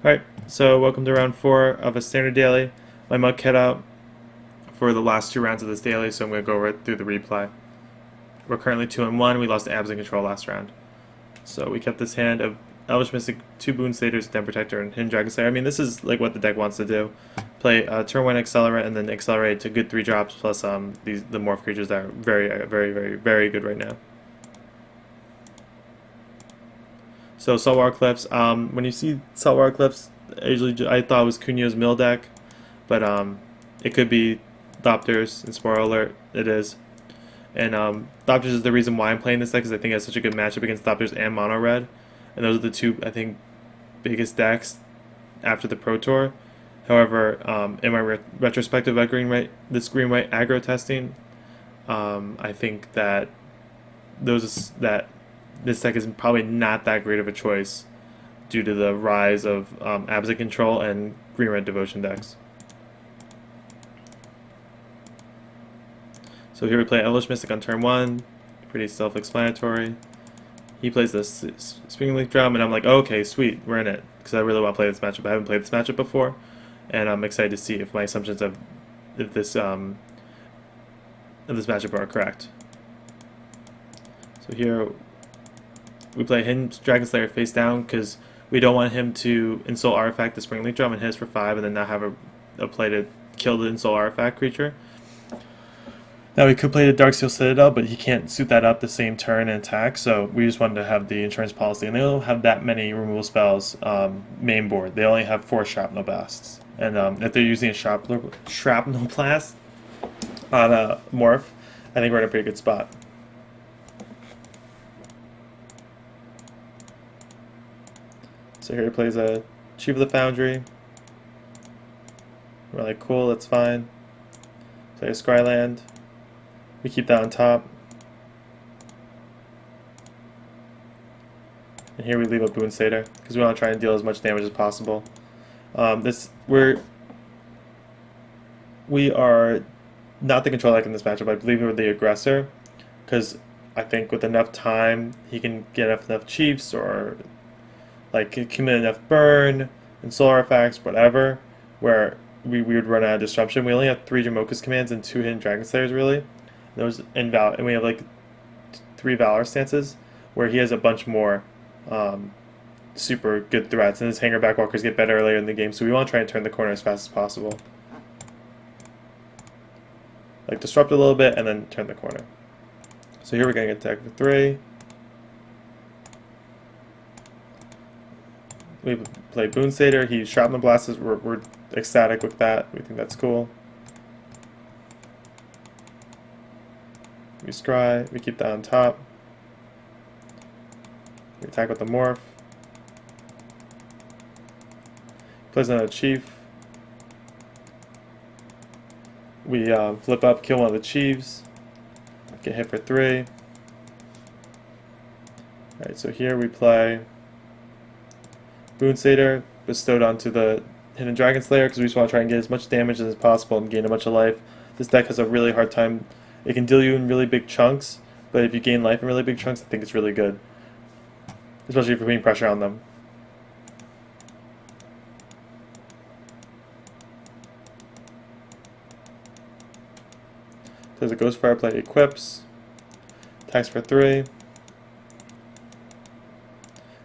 Alright, so welcome to round 4 of a standard daily. My mug cut out for the last 2 rounds of this daily, so I'm going to go right through the replay. We're currently 2-1, we lost Abs in control last round. So we kept this hand of Elvish Mystic, 2 Boon Satyrs, Den Protector, and Hidden Dragonslayer. I mean, this is like what the deck wants to do. Play turn 1 Accelerate, and then Accelerate to good 3 drops, plus the morph creatures that are very good right now. So Saltwater Cliffs, when you see Saltwater Cliffs, I thought it was Cunyo's mill deck, but it could be Thopters, and spoiler alert, it is. And Thopters is the reason why I'm playing this deck, because I think it has such a good matchup against Thopters and Mono Red. And those are the two, I think, biggest decks after the Pro Tour. However, in my retrospective at this green-white aggro testing, I think that this deck is probably not that great of a choice due to the rise of Absent Control and green-red Devotion decks. So here we play Elvish Mystic on turn 1, pretty self-explanatory. He plays this Spring Leaf Drum, and I'm like, oh, okay, sweet, we're in it, because I really want to play this matchup. I haven't played this matchup before, and I'm excited to see if my assumptions of this matchup are correct. So here we play Hidden Dragonslayer face down because we don't want him to Insult Artifact the Spring Leaf Drum and hit us for 5 and then not have a play to kill the Insult Artifact creature. Now we could play the Darksteel Citadel, but he can't suit that up the same turn and attack, so we just wanted to have the insurance policy. And they don't have that many removal spells main board. They only have 4 Shrapnel Blasts. And if they're using a Shrapnel Blast on a Morph, I think we're in a pretty good spot. So here he plays a Chief of the Foundry. We're like, cool, that's fine. Play a Scryland. We keep that on top. And here we leave a Boon Satyr, because we want to try and deal as much damage as possible. We are not the control deck in this matchup. I believe we're the aggressor, because I think with enough time, he can get enough Chiefs, or like accumulate enough burn and soul artifacts, whatever, where we would run out of disruption. We only have 3 Dromoka's commands and 2 Hidden Dragonslayers, really. And we have like 3 Valorous Stances, where he has a bunch more super good threats, and his Hangarback Walkers get better earlier in the game, so we want to try and turn the corner as fast as possible. Like disrupt a little bit and then turn the corner. So here we're going to get attack for 3. We play Boon Satyr. He Shrapnel Blasts. We're ecstatic with that. We think that's cool. We scry. We keep that on top. We attack with the Morph. Plays another Chief. We flip up, kill one of the Chiefs. Get hit for 3. Alright, so here we play Boon Satyr, bestowed onto the Hidden Dragonslayer, because we just want to try and get as much damage as possible and gain a bunch of life. This deck has a really hard time. It can deal you in really big chunks, but if you gain life in really big chunks, I think it's really good. Especially if you're putting pressure on them. There's a Ghostfire play, equips, attacks for 3.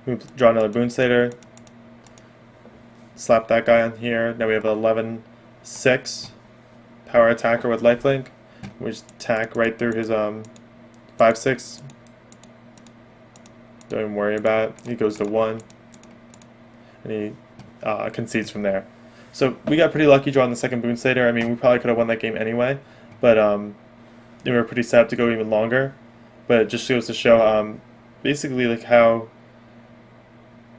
We draw another Boon Satyr. Slap that guy on here. Now we have 11-6 power attacker with lifelink. We just attack right through his 5-6. Don't even worry about it. He goes to 1. And he concedes from there. So we got pretty lucky drawing the second Boon Satyr. I mean, we probably could have won that game anyway. But we were pretty set up to go even longer. But it just goes to show basically like how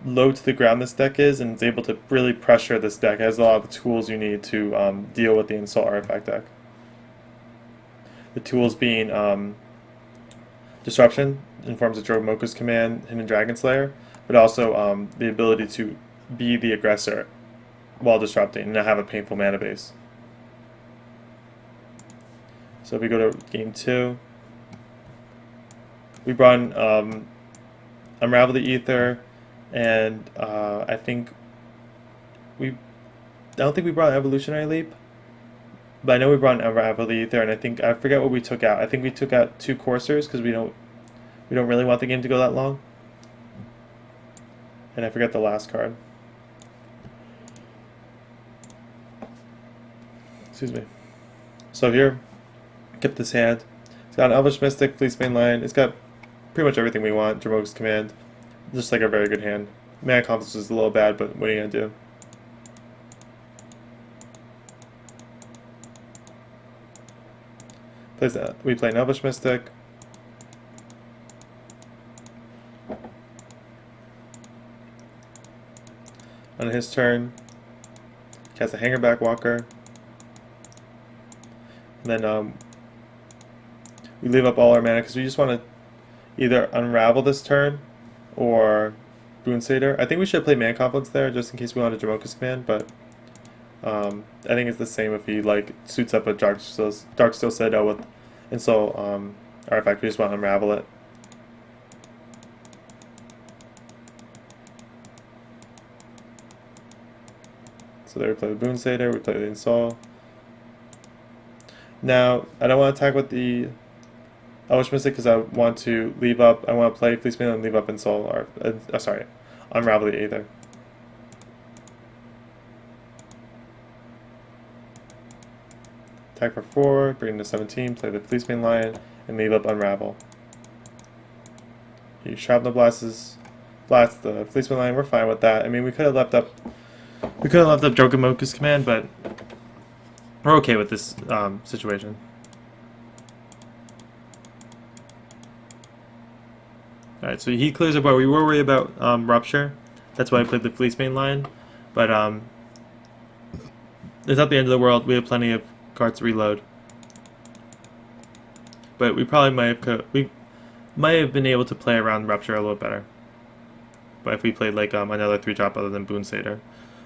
low to the ground this deck is, and it's able to really pressure this deck. It has a lot of the tools you need to deal with the Insult Artifact deck. The tools being Disruption in forms of Dromoka's command, Hidden Dragonslayer, but also the ability to be the aggressor while disrupting and not have a painful mana base. So if we go to game 2, we brought in Unravel the Aether, and I think I don't think we brought Evolutionary Leap, but I know we brought an Unravel the Aether, and I forget what we took out. I think we took out 2 Coursers because we don't really want the game to go that long. And I forget the last card. Excuse me. So here, get this hand. It's got an Elvish Mystic, Fleecemane Lion. It's got pretty much everything we want. Dromoka's Command. Just like a very good hand. Mana Confluence is a little bad, but what are you going to do? We play an Elvish Mystic. On his turn, cast a Hangarback Walker. And then we leave up all our mana because we just want to either unravel this turn or Boon Satyr. I think we should play Mana Confluence there just in case we want a Dromoka's Command, but I think it's the same if he like suits up a Darksteel Citadel with Insult Artifact. We just want to unravel it. So there we play the Boon Satyr, we play the Insult. Now, I don't want to attack with the Elvish Mystic because I want to leave up. I want to play Fleecemane and leave up Insult, or sorry, Unravel the Aether. Attack for 4, bring it to 17, play the Fleecemane Lion, and leave up Unravel. He Shrapnel blast the Fleecemane Lion. We're fine with that. I mean, we could have left up Dromoka's Command, but we're okay with this situation. Alright, so he clears up. We were worried about Rupture. That's why I played the Fleecemane Lion. But it's not the end of the world. We have plenty of cards to reload. But we probably might have been able to play around Rupture a little better. But if we played like another 3-drop other than Boon Satyr.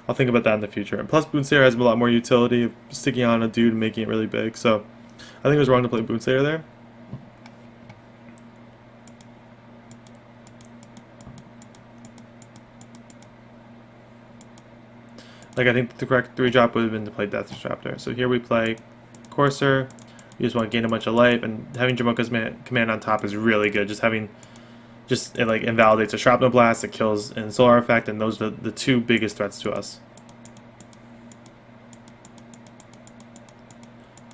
I'll think about that in the future. And plus, Boon Satyr has a lot more utility of sticking on a dude and making it really big. So, I think it was wrong to play Boon Satyr there. Like, I think the correct 3-drop would have been to play Deathmist Raptor. So here we play Courser. You just want to gain a bunch of life, and having Dromoka's Command on top is really good. It like invalidates a Shrapnel Blast, it kills an Soul Artifact, and those are the 2 biggest threats to us.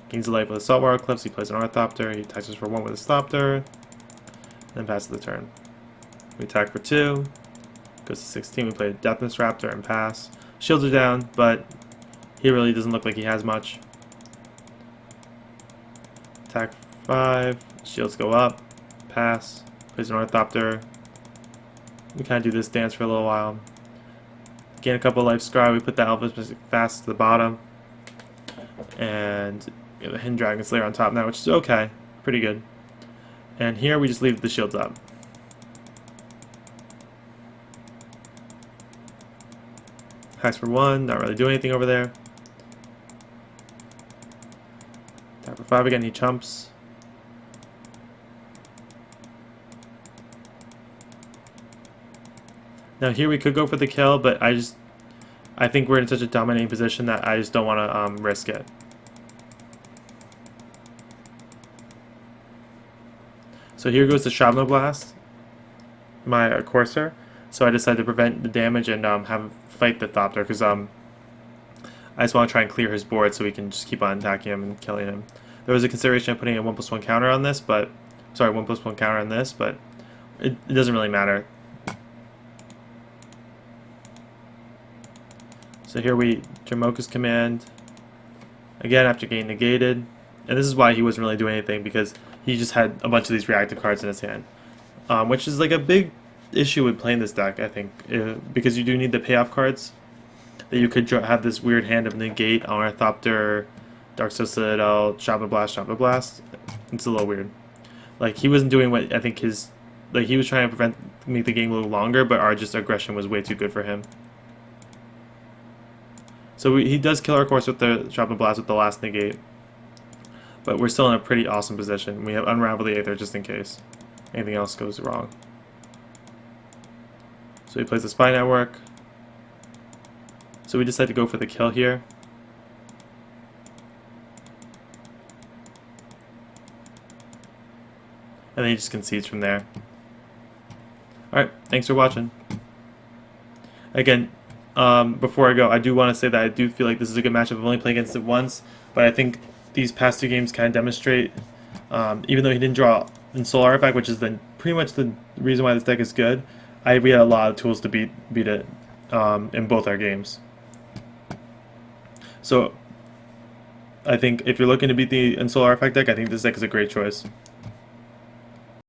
Gains a life with a Saltwater Cliffs, he plays an Ornithopter, he attacks us for 1 with a Thopter, then passes the turn. We attack for 2, goes to 16, we play a Deathmist Raptor and pass. Shields are down, but he really doesn't look like he has much. Attack for 5, shields go up, pass. Plays an Ornithopter. We kind of do this dance for a little while. Gain a couple of life scry. We put the Elvish Mystic fast to the bottom. And we have the Hidden Dragonslayer on top now, which is okay. Pretty good. And here we just leave the shields up. Attacks for 1. Not really doing anything over there. Attack for 5 again. He chumps. Now here we could go for the kill, but I think we're in such a dominating position that I just don't want to risk it. So here goes the Shrapnel Blast, my Courser. So I decided to prevent the damage and have him fight the Thopter because I just want to try and clear his board so we can just keep on attacking him and killing him. There was a consideration of putting a 1+1 counter on this, but sorry, 1+1 counter on this, but it doesn't really matter. So here we Dromoka's Command again after getting negated, and this is why he wasn't really doing anything because he just had a bunch of these reactive cards in his hand, which is like a big issue with playing this deck, I think, because you do need the payoff cards. That you could have this weird hand of negate, Ornithopter, Darksteel Citadel, Shrapnel Blast. It's a little weird. Like he wasn't doing what I think he was trying to make the game a little longer, but our just aggression was way too good for him. So he does kill our course with the Shrapnel Blast with the last negate. But we're still in a pretty awesome position. We have Unravel the Aether just in case anything else goes wrong. So he plays the Spy Network. So So we decide to go for the kill here. And then he just concedes from there. Alright, thanks for watching. Again, before I go, I do want to say that I do feel like this is a good matchup. I've only played against it once, but I think these past 2 games kind of demonstrate, even though he didn't draw in Soul Artifact, which is pretty much the reason why this deck is good, we had a lot of tools to beat it in both our games. So I think if you're looking to beat the Soul Artifact deck, I think this deck is a great choice.